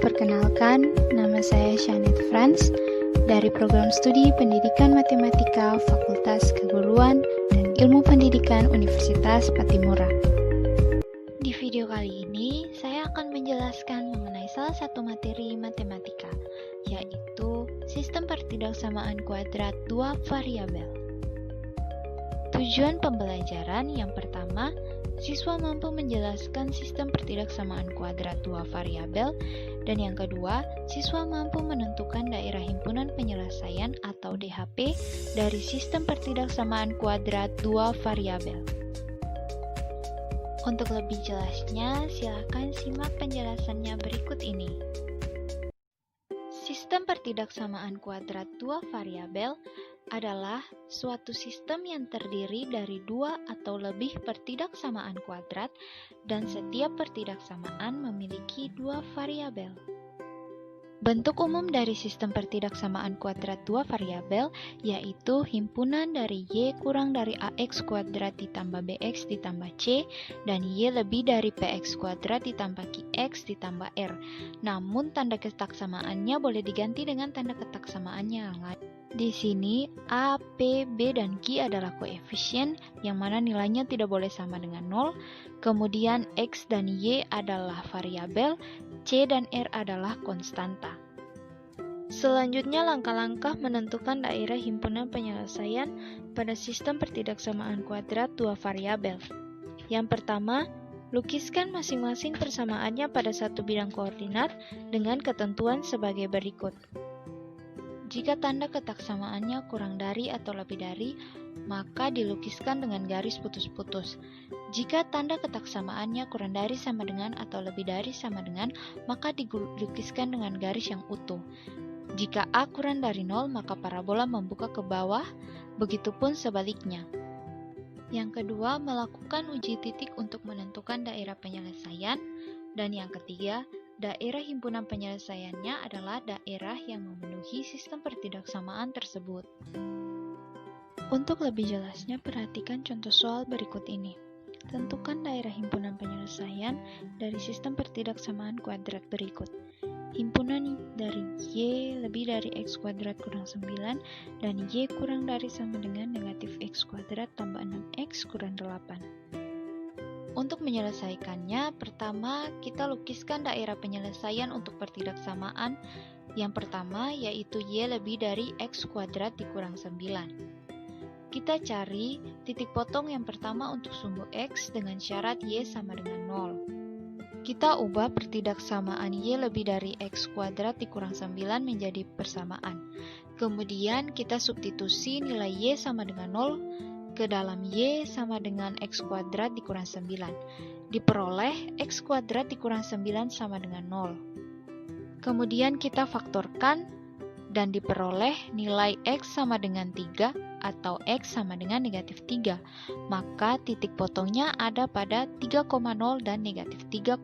Perkenalkan, nama saya Shanet Franz dari Program Studi Pendidikan Matematika Fakultas Keguruan dan Ilmu Pendidikan Universitas Patimura. Di video kali ini, saya akan menjelaskan mengenai salah satu materi matematika, yaitu sistem pertidaksamaan kuadrat dua variabel. Tujuan pembelajaran yang pertama, siswa mampu menjelaskan sistem pertidaksamaan kuadrat dua variabel, dan yang kedua, siswa mampu menentukan daerah himpunan penyelesaian atau DHP dari sistem pertidaksamaan kuadrat dua variabel. Untuk lebih jelasnya, silakan simak penjelasannya berikut ini. Sistem pertidaksamaan kuadrat dua variabel adalah suatu sistem yang terdiri dari dua atau lebih pertidaksamaan kuadrat dan setiap pertidaksamaan memiliki dua variabel. Bentuk umum dari sistem pertidaksamaan kuadrat dua variabel yaitu himpunan dari Y kurang dari AX kuadrat ditambah BX ditambah C dan Y lebih dari PX kuadrat ditambah QX ditambah R. Namun tanda ketaksamaannya boleh diganti dengan tanda ketaksamaannya yang lain. Di sini A, P, B, dan Q adalah koefisien yang mana nilainya tidak boleh sama dengan 0. Kemudian X dan Y adalah variabel, C dan R adalah konstanta. Selanjutnya langkah-langkah menentukan daerah himpunan penyelesaian pada sistem pertidaksamaan kuadrat dua variabel. Yang pertama, lukiskan masing-masing persamaannya pada satu bidang koordinat dengan ketentuan sebagai berikut. Jika tanda ketaksamaannya kurang dari atau lebih dari, maka dilukiskan dengan garis putus-putus. Jika tanda ketaksamaannya kurang dari sama dengan atau lebih dari sama dengan, maka dilukiskan dengan garis yang utuh. Jika A kurang dari 0, maka parabola membuka ke bawah, begitupun sebaliknya. Yang kedua, melakukan uji titik untuk menentukan daerah penyelesaian. Dan yang ketiga, daerah himpunan penyelesaiannya adalah daerah yang memenuhi sistem pertidaksamaan tersebut. Untuk lebih jelasnya, perhatikan contoh soal berikut ini. Tentukan daerah himpunan penyelesaian dari sistem pertidaksamaan kuadrat berikut. Himpunan dari Y lebih dari X kuadrat kurang 9 dan Y kurang dari sama dengan negatif X kuadrat tambah 6X kurang 8. Untuk menyelesaikannya, pertama kita lukiskan daerah penyelesaian untuk pertidaksamaan. Yang pertama yaitu Y lebih dari X kuadrat dikurang 9. Kita cari titik potong yang pertama untuk sumbu X dengan syarat Y sama dengan 0. Kita ubah pertidaksamaan Y lebih dari X kuadrat dikurang 9 menjadi persamaan. Kemudian kita substitusi nilai Y sama dengan 0 ke dalam Y sama dengan X kuadrat dikurang 9. Diperoleh X kuadrat dikurang 9 sama dengan 0. Kemudian kita faktorkan dan diperoleh nilai X sama dengan 3 atau X sama dengan negatif 3. Maka titik potongnya ada pada 3,0 dan negatif 3,0.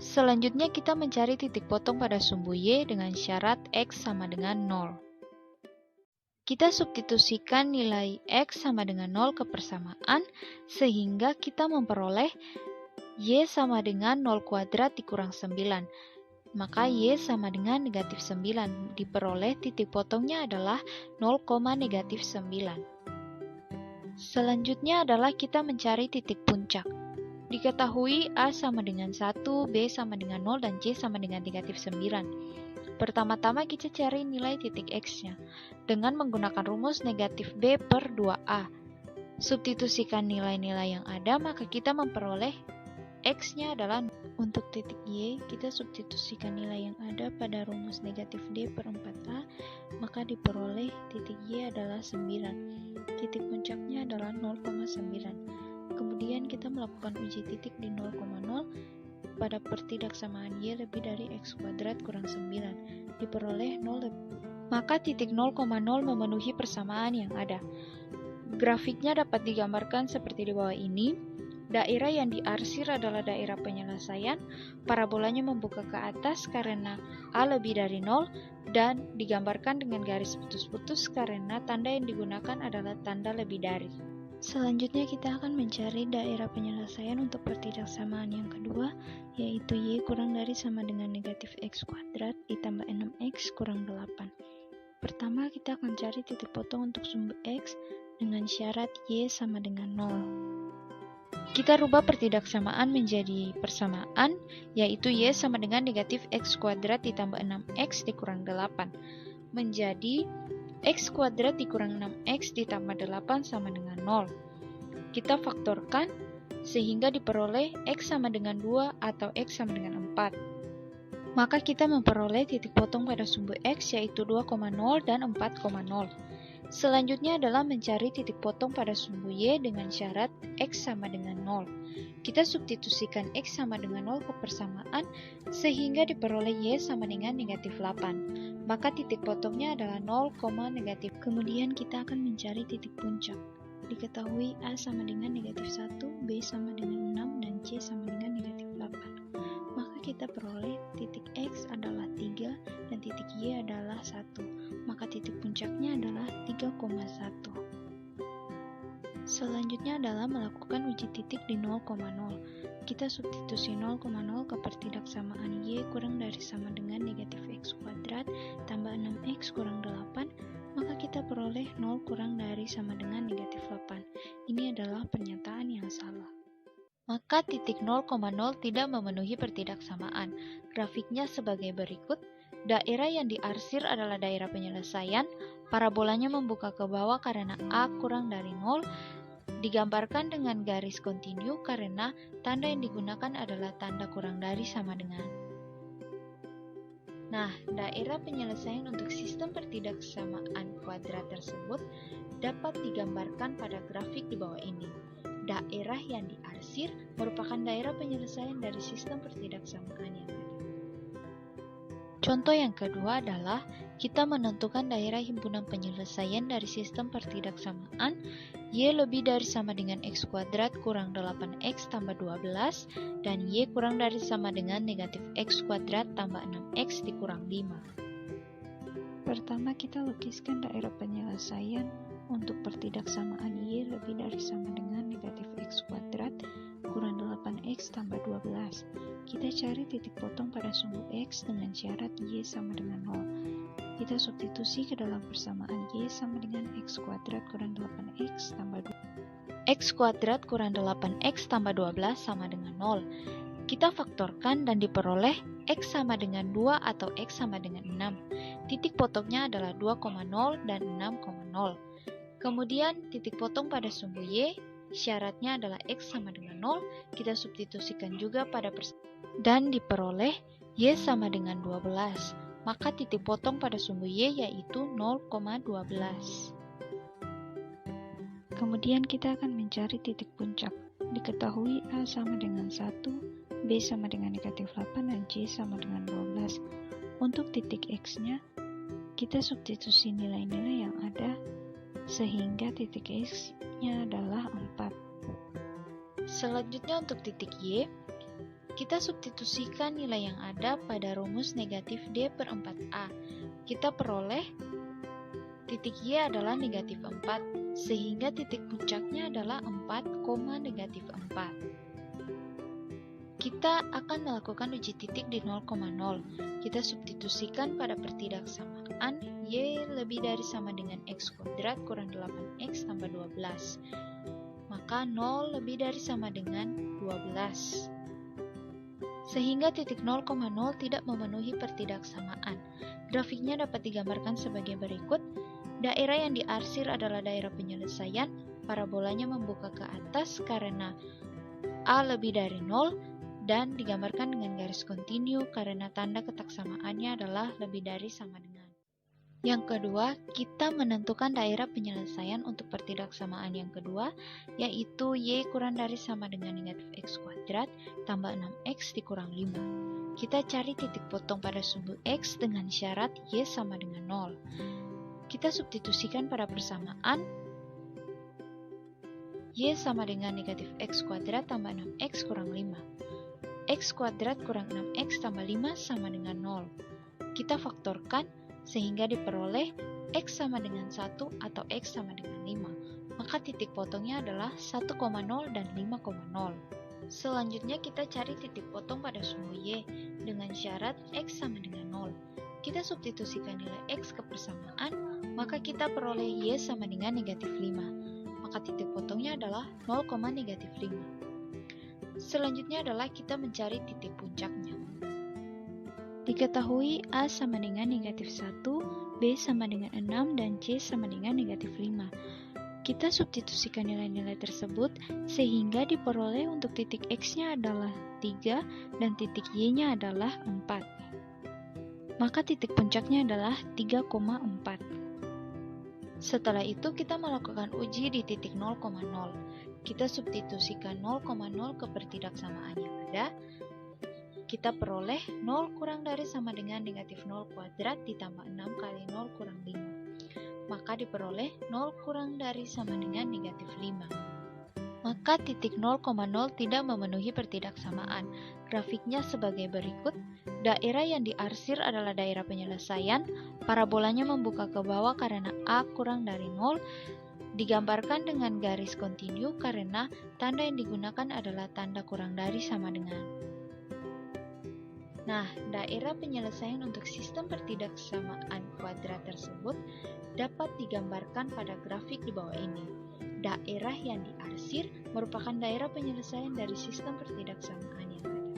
Selanjutnya kita mencari titik potong pada sumbu Y dengan syarat X sama dengan 0. Kita substitusikan nilai X sama dengan 0 ke persamaan, sehingga kita memperoleh Y sama dengan 0 kuadrat dikurang 9. Maka Y sama dengan negatif 9. Diperoleh titik potongnya adalah 0, negatif 9. Selanjutnya adalah kita mencari titik puncak. Diketahui A sama dengan 1, B sama dengan 0, dan C sama dengan negatif 9. Pertama-tama kita cari nilai titik X-nya dengan menggunakan rumus negatif B per 2A. Substitusikan nilai-nilai yang ada, maka kita memperoleh X-nya adalah untuk titik Y, kita substitusikan nilai yang ada pada rumus negatif D per 4A, maka diperoleh titik Y adalah 9. Titik puncaknya adalah 0,9. Kemudian kita melakukan uji titik di 0,0 pada pertidaksamaan Y lebih dari X kuadrat kurang 9. Diperoleh 0 maka titik 0,0 memenuhi persamaan yang ada. Grafiknya dapat digambarkan seperti di bawah ini. Daerah yang diarsir adalah daerah penyelesaian, parabolanya membuka ke atas karena A lebih dari 0, dan digambarkan dengan garis putus-putus karena tanda yang digunakan adalah tanda lebih dari. Selanjutnya kita akan mencari daerah penyelesaian untuk pertidaksamaan yang kedua, yaitu Y kurang dari sama dengan negatif X kuadrat ditambah 6X kurang 8. Pertama kita akan cari titik potong untuk sumbu X dengan syarat Y sama dengan 0. Kita rubah pertidaksamaan menjadi persamaan, yaitu Y sama dengan negatif X kuadrat ditambah 6X dikurang 8. Menjadi X kuadrat dikurang 6X ditambah 8 sama dengan 0. Kita faktorkan sehingga diperoleh X sama dengan 2 atau X sama dengan 4. Maka kita memperoleh titik potong pada sumbu X yaitu 2,0 dan 4,0. Selanjutnya adalah mencari titik potong pada sumbu Y dengan syarat X sama dengan 0. Kita substitusikan X sama dengan 0 ke persamaan sehingga diperoleh Y sama dengan negatif 8. Maka titik potongnya adalah 0, negatif. Kemudian kita akan mencari titik puncak. Diketahui A sama dengan negatif 1, B sama dengan 6, dan C sama dengan negatif 8. Maka kita peroleh titik X adalah 3 dan titik Y adalah 1. Maka titik puncaknya adalah 3,1. Selanjutnya adalah melakukan uji titik di 0,0. Kita substitusi 0,0 ke pertidaksamaan Y kurang dari sama dengan negatif X kuadrat tambah 6X kurang 8, maka kita peroleh 0 kurang dari sama dengan negatif 8. Ini adalah pernyataan yang salah. Maka titik 0,0 tidak memenuhi pertidaksamaan. Grafiknya sebagai berikut. Daerah yang diarsir adalah daerah penyelesaian. Parabolanya membuka ke bawah karena A kurang dari 0. Digambarkan dengan garis kontinu karena tanda yang digunakan adalah tanda kurang dari sama dengan. Nah, daerah penyelesaian untuk sistem pertidaksamaan kuadrat tersebut dapat digambarkan pada grafik di bawah ini. Daerah yang diarsir merupakan daerah penyelesaian dari sistem pertidaksamaan yang ada. Contoh yang kedua adalah kita menentukan daerah himpunan penyelesaian dari sistem pertidaksamaan Y lebih dari sama dengan X kuadrat kurang 8X tambah 12 dan Y kurang dari sama dengan negatif X kuadrat tambah 6X dikurang 5. Pertama kita lukiskan daerah penyelesaian untuk pertidaksamaan Y lebih dari sama dengan negatif X kuadrat kurang 8X tambah 12. Kita cari titik potong pada sumbu X dengan syarat Y sama dengan 0. Kita substitusi ke dalam persamaan Y sama dengan X kuadrat kurang 8X tambah 2. X kuadrat kurang 8X tambah 12 sama dengan 0. Kita faktorkan dan diperoleh X sama dengan 2 atau X sama dengan 6. Titik potongnya adalah 2,0 dan 6,0. Kemudian titik potong pada sumbu Y, syaratnya adalah X sama dengan 0. Kita substitusikan juga pada dan diperoleh Y sama dengan 12. Maka titik potong pada sumbu Y yaitu 0,12. Kemudian kita akan mencari titik puncak. Diketahui A sama dengan 1, B sama dengan negatif 8, dan C sama dengan 12. Untuk titik X-nya, kita substitusi nilai-nilai yang ada sehingga titik X-nya adalah 4. Selanjutnya untuk titik Y, kita substitusikan nilai yang ada pada rumus negatif D per 4A. Kita peroleh titik Y adalah negatif 4, sehingga titik puncaknya adalah 4, negatif 4. Kita akan melakukan uji titik di 0,0. Kita substitusikan pada pertidaksamaan Y lebih dari sama dengan X kuadrat kurang 8X tambah 12. Maka 0 lebih dari sama dengan 12. Sehingga titik 0,0 tidak memenuhi pertidaksamaan. Grafiknya dapat digambarkan sebagai berikut. Daerah yang diarsir adalah daerah penyelesaian. Parabolanya membuka ke atas karena A lebih dari 0 dan digambarkan dengan garis kontinu karena tanda ketaksamaannya adalah lebih dari sama dengan. Yang kedua, kita menentukan daerah penyelesaian untuk pertidaksamaan yang kedua, yaitu Y kurang dari sama dengan negatif X kuadrat tambah 6X dikurang 5. Kita cari titik potong pada sumbu X dengan syarat Y sama dengan 0. Kita substitusikan pada persamaan Y sama dengan negatif X kuadrat tambah 6X kurang 5. X kuadrat kurang 6X tambah 5 sama dengan 0. Kita faktorkan sehingga diperoleh X sama dengan 1 atau X sama dengan 5. maka titik potongnya adalah 1,0 dan 5,0. Selanjutnya kita cari titik potong pada sumbu Y dengan syarat X sama dengan 0. Kita substitusikan nilai X ke persamaan, maka kita peroleh Y sama dengan negatif 5. Maka titik potongnya adalah 0,-5. Selanjutnya adalah kita mencari titik puncaknya. Diketahui A sama dengan negatif 1, B sama dengan 6, dan C sama dengan negatif 5. Kita substitusikan nilai-nilai tersebut sehingga diperoleh untuk titik X-nya adalah 3 dan titik Y-nya adalah 4. Maka titik puncaknya adalah 3,4. Setelah itu kita melakukan uji di titik 0,0. Kita substitusikan 0,0 ke pertidaksamaan yang ada. Kita peroleh 0 kurang dari sama dengan negatif 0 kuadrat ditambah 6 kali 0 kurang 5. Maka diperoleh 0 kurang dari sama dengan negatif 5. Maka titik 0,0 tidak memenuhi pertidaksamaan. Grafiknya sebagai berikut. Daerah yang diarsir adalah daerah penyelesaian. Parabolanya membuka ke bawah karena A kurang dari 0. Digambarkan dengan garis kontinu karena tanda yang digunakan adalah tanda kurang dari sama dengan. Nah, daerah penyelesaian untuk sistem pertidaksamaan kuadrat tersebut dapat digambarkan pada grafik di bawah ini. Daerah yang diarsir merupakan daerah penyelesaian dari sistem pertidaksamaan yang ada.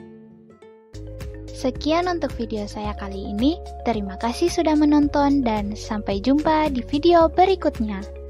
Sekian untuk video saya kali ini. Terima kasih sudah menonton dan sampai jumpa di video berikutnya.